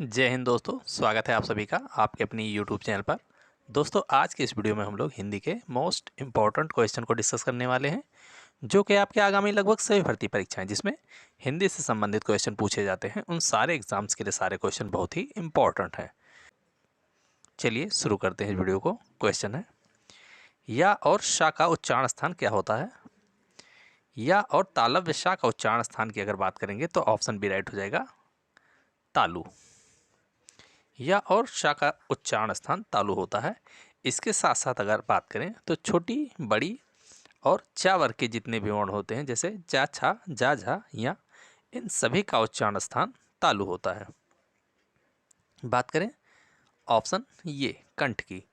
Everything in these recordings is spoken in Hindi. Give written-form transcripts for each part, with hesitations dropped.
जय हिंद दोस्तों, स्वागत है आप सभी का आपके अपनी यूट्यूब चैनल पर। दोस्तों, आज के इस वीडियो में हम लोग हिंदी के मोस्ट इम्पॉर्टेंट क्वेश्चन को डिस्कस करने वाले हैं, जो कि आपके आगामी लगभग सभी भर्ती परीक्षाएं जिसमें हिंदी से संबंधित क्वेश्चन पूछे जाते हैं, उन सारे एग्जाम्स के लिए सारे क्वेश्चन बहुत ही इम्पॉर्टेंट हैं। चलिए शुरू करते हैं इस वीडियो को। क्वेश्चन है, या और शा का उच्चारण स्थान क्या होता है? या और तालव्य शा का उच्चारण स्थान की अगर बात करेंगे तो ऑप्शन बी राइट हो जाएगा, तालु। या और शा का उच्चारण स्थान तालु होता है। इसके साथ साथ अगर बात करें तो छोटी, बड़ी और चा वर्ग के जितने भी वर्ण होते हैं, जैसे जा, छा, जा, झा, या, इन सभी का उच्चारण स्थान तालु होता है। बात करें ऑप्शन ये कंठ की,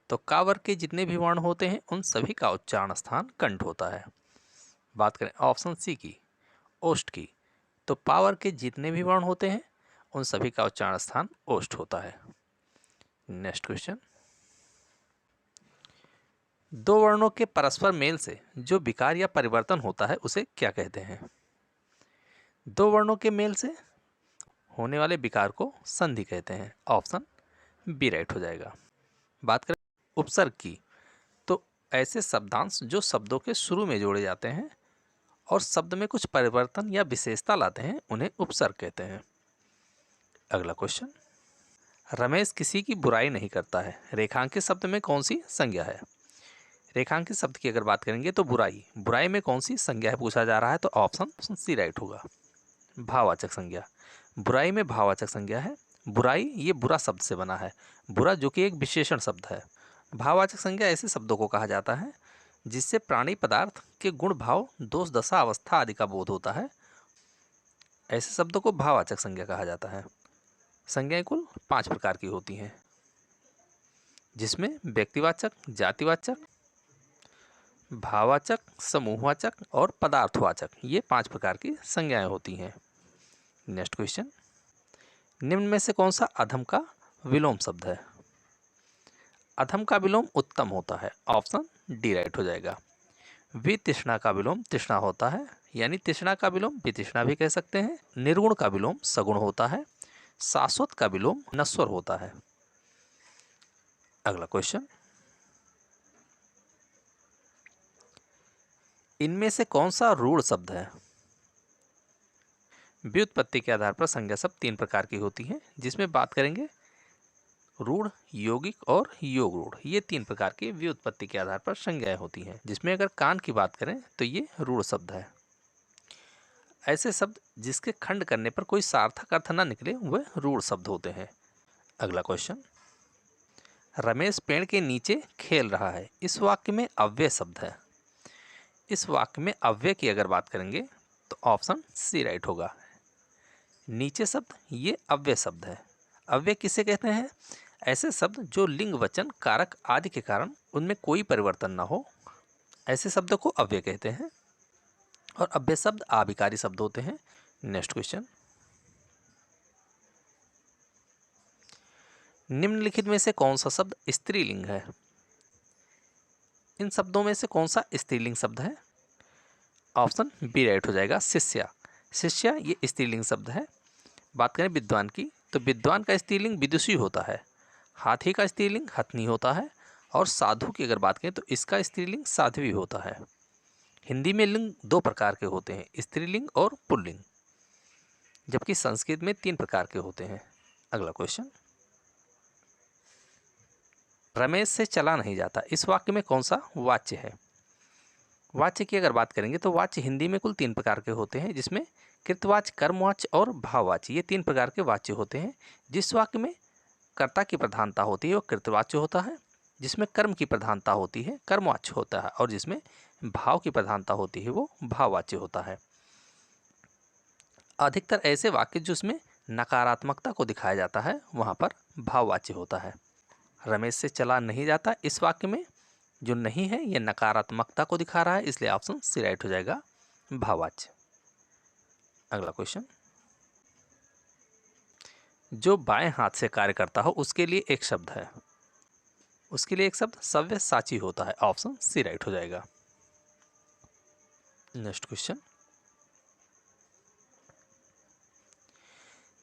तो का वर्ग के जितने भी वर्ण होते हैं उन सभी का उच्चारण स्थान कंठ होता है। बात करें ऑप्शन सी की, ओष्ठ की, तो पा वर्ग के जितने भी वर्ण होते हैं उन सभी का उच्चारण स्थान ओष्ठ होता है। नेक्स्ट क्वेश्चन, दो वर्णों के परस्पर मेल से जो विकार या परिवर्तन होता है उसे क्या कहते हैं? दो वर्णों के मेल से होने वाले विकार को संधि कहते हैं। ऑप्शन बी राइट हो जाएगा। बात करें उपसर्ग की, तो ऐसे शब्दांश जो शब्दों के शुरू में जोड़े जाते हैं और शब्द में कुछ परिवर्तन या विशेषता लाते हैं उन्हें उपसर्ग कहते हैं। अगला क्वेश्चन, रमेश किसी की बुराई नहीं करता है, रेखांकित शब्द में कौन सी संज्ञा है? रेखांकित शब्द की अगर बात करेंगे तो बुराई, बुराई में कौन सी संज्ञा है पूछा जा रहा है, तो ऑप्शन सी राइट होगा, भाववाचक संज्ञा। बुराई में भाववाचक संज्ञा है। बुराई ये बुरा शब्द से बना है, बुरा जो कि एक विशेषण शब्द है। भाववाचक संज्ञा ऐसे शब्दों को कहा जाता है जिससे प्राणी पदार्थ के गुण, भाव, दोष, दशा, अवस्था आदि का बोध होता है। ऐसे शब्दों को भाववाचक संज्ञा कहा जाता है। संज्ञाएं कुल 5 प्रकार की होती हैं, जिसमें व्यक्तिवाचक, जातिवाचक, भाववाचक, समूहवाचक और पदार्थवाचक, ये 5 प्रकार की संज्ञाएं होती हैं। नेक्स्ट क्वेश्चन, निम्न में से कौन सा अधम का विलोम शब्द है? अधम का विलोम उत्तम होता है। ऑप्शन डी राइट हो जाएगा। वितृष्णा का विलोम तृष्णा होता है, यानी तृष्णा का विलोम वितृष्णा भी कह सकते हैं। निर्गुण का विलोम सगुण होता है। शाश्वत का विलोम नश्वर होता है। अगला क्वेश्चन, इनमें से कौन सा रूढ़ शब्द है? व्युत्पत्ति के आधार पर संज्ञा शब्द 3 प्रकार की होती हैं, जिसमें बात करेंगे रूढ़, यौगिक और योग रूढ़। ये 3 प्रकार की व्युत्पत्ति के आधार पर संज्ञाएं होती हैं, जिसमें अगर कान की बात करें तो ये रूढ़ शब्द है। ऐसे शब्द जिसके खंड करने पर कोई सार्थक अर्थ न निकले वह रूढ़ शब्द होते हैं। अगला क्वेश्चन, रमेश पेड़ के नीचे खेल रहा है, इस वाक्य में अव्यय शब्द है। इस वाक्य में अव्यय की अगर बात करेंगे तो ऑप्शन सी राइट होगा। नीचे शब्द ये अव्यय शब्द है। अव्यय किसे कहते हैं? ऐसे शब्द जो लिंग, वचन, कारक आदि के कारण उनमें कोई परिवर्तन न हो, ऐसे शब्दों को अव्यय कहते हैं। और अव्यय शब्द आविकारी शब्द होते हैं। नेक्स्ट क्वेश्चन, निम्नलिखित में से कौन सा शब्द स्त्रीलिंग है? इन शब्दों में से कौन सा स्त्रीलिंग शब्द है? ऑप्शन बी राइट हो जाएगा, शिष्या। शिष्या ये स्त्रीलिंग शब्द है। बात करें विद्वान की, तो विद्वान का स्त्रीलिंग विदुषी होता है। हाथी का स्त्रीलिंग हथनी होता है। और साधु की अगर बात करें तो इसका स्त्रीलिंग साध्वी होता है। हिंदी में लिंग 2 प्रकार के होते हैं, स्त्रीलिंग और पुल्लिंग, जबकि संस्कृत में 3 प्रकार के होते हैं। अगला क्वेश्चन, रमेश से चला नहीं जाता, इस वाक्य में कौन सा वाच्य है? वाच्य की अगर बात करेंगे तो वाच्य हिंदी में कुल 3 प्रकार के होते हैं, जिसमें कृतवाच्य, कर्मवाच्य और भाववाच्य, ये 3 प्रकार के वाच्य होते हैं। जिस वाक्य में कर्ता की प्रधानता होती है वो कृतवाच्य होता है, जिसमें कर्म की प्रधानता होती है कर्मवाच्य होता है, और जिसमें भाव की प्रधानता होती है वो भाववाच्य होता है। अधिकतर ऐसे वाक्य जिसमें नकारात्मकता को दिखाया जाता है वहाँ पर भाववाच्य होता है। रमेश से चला नहीं जाता, इस वाक्य में जो नहीं है ये नकारात्मकता को दिखा रहा है, इसलिए ऑप्शन सी राइट हो जाएगा, भाववाच्य। अगला क्वेश्चन, जो बाएं हाथ से कार्य करता हो उसके लिए एक शब्द है, उसके लिए एक शब्द सव्यसाची होता है। ऑप्शन सी राइट हो जाएगा। नेक्स्ट क्वेश्चन,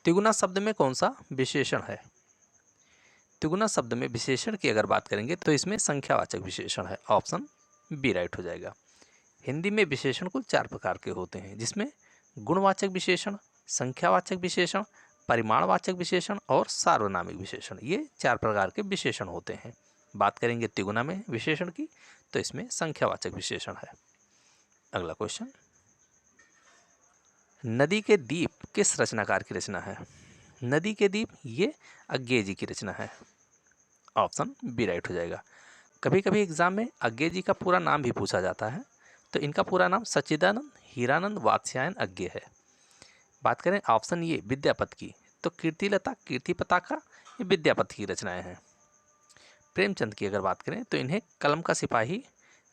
तिगुना शब्द में कौन सा विशेषण है? तिगुना शब्द में विशेषण की अगर बात करेंगे तो इसमें संख्यावाचक विशेषण है। ऑप्शन बी राइट हो जाएगा। हिंदी में विशेषण कुल 4 प्रकार के होते हैं, जिसमें गुणवाचक विशेषण, संख्यावाचक विशेषण, परिमाणवाचक विशेषण और सार्वनामिक विशेषण। ये 4 प्रकार के विशेषण होते हैं। बात करेंगे तिगुना में विशेषण की तो इसमें संख्यावाचक विशेषण है। अगला क्वेश्चन, नदी के दीप किस रचनाकार की रचना है? नदी के दीप ये अज्ञे जी की रचना है। ऑप्शन बी राइट हो जाएगा। कभी कभी एग्जाम में अज्ञे जी का पूरा नाम भी पूछा जाता है, तो इनका पूरा नाम सच्चिदानंद हीरानंद वात्स्यायन अज्ञे है। बात करें ऑप्शन ये विद्यापति की, तो कीर्तिलता कीर्ति पताका ये विद्यापति की रचनाएं हैं। प्रेमचंद की अगर बात करें तो इन्हें कलम का सिपाही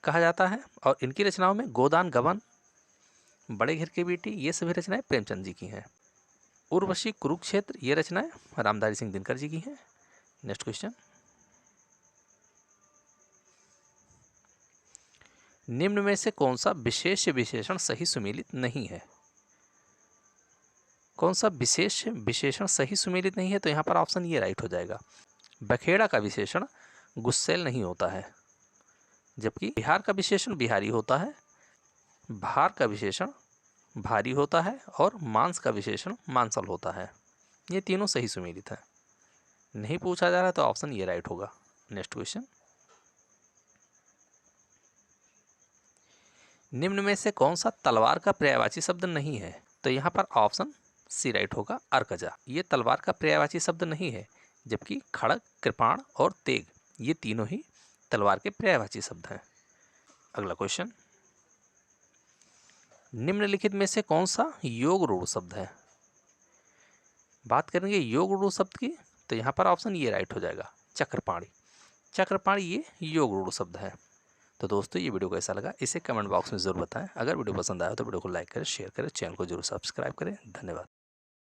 कहा जाता है, और इनकी रचनाओं में गोदान गबन, बड़े घर की बेटी ये सभी रचनाएं प्रेमचंद जी की हैं। उर्वशी कुरुक्षेत्र ये रचनाएं रामधारी सिंह दिनकर जी की हैं। नेक्स्ट क्वेश्चन, निम्न में से कौन सा विशेष विशेषण सही सुमेलित नहीं है? कौन सा विशेष विशेषण सही सुमेलित नहीं है? तो यहाँ पर ऑप्शन ये राइट हो जाएगा। बखेड़ा का विशेषण गुस्सैल नहीं होता है, जबकि बिहार का विशेषण बिहारी होता है, भार का विशेषण भारी होता है, और मांस का विशेषण मांसल होता है। ये तीनों सही सुमेलित है। नहीं पूछा जा रहा तो ऑप्शन ये राइट होगा। नेक्स्ट क्वेश्चन, निम्न में से कौन सा तलवार का पर्यायवाची शब्द नहीं है? तो यहाँ पर ऑप्शन सी राइट होगा, अर्कजा। ये तलवार का पर्यायवाची शब्द नहीं है, जबकि खड़ग, कृपाण और तेग ये तीनों ही तलवार के पर्यायवाची शब्द हैं। अगला क्वेश्चन, निम्नलिखित में से कौन सा योग रूढ़ शब्द है? बात करेंगे योग रूढ़ शब्द की तो यहाँ पर ऑप्शन ये राइट हो जाएगा, चक्रपाणी। चक्रपाणी ये योग रूढ़ शब्द है। तो दोस्तों ये वीडियो कैसा लगा इसे कमेंट बॉक्स में ज़रूर बताएं। अगर वीडियो पसंद आया तो वीडियो को लाइक करें, शेयर करें, चैनल को जरूर सब्सक्राइब करें। धन्यवाद।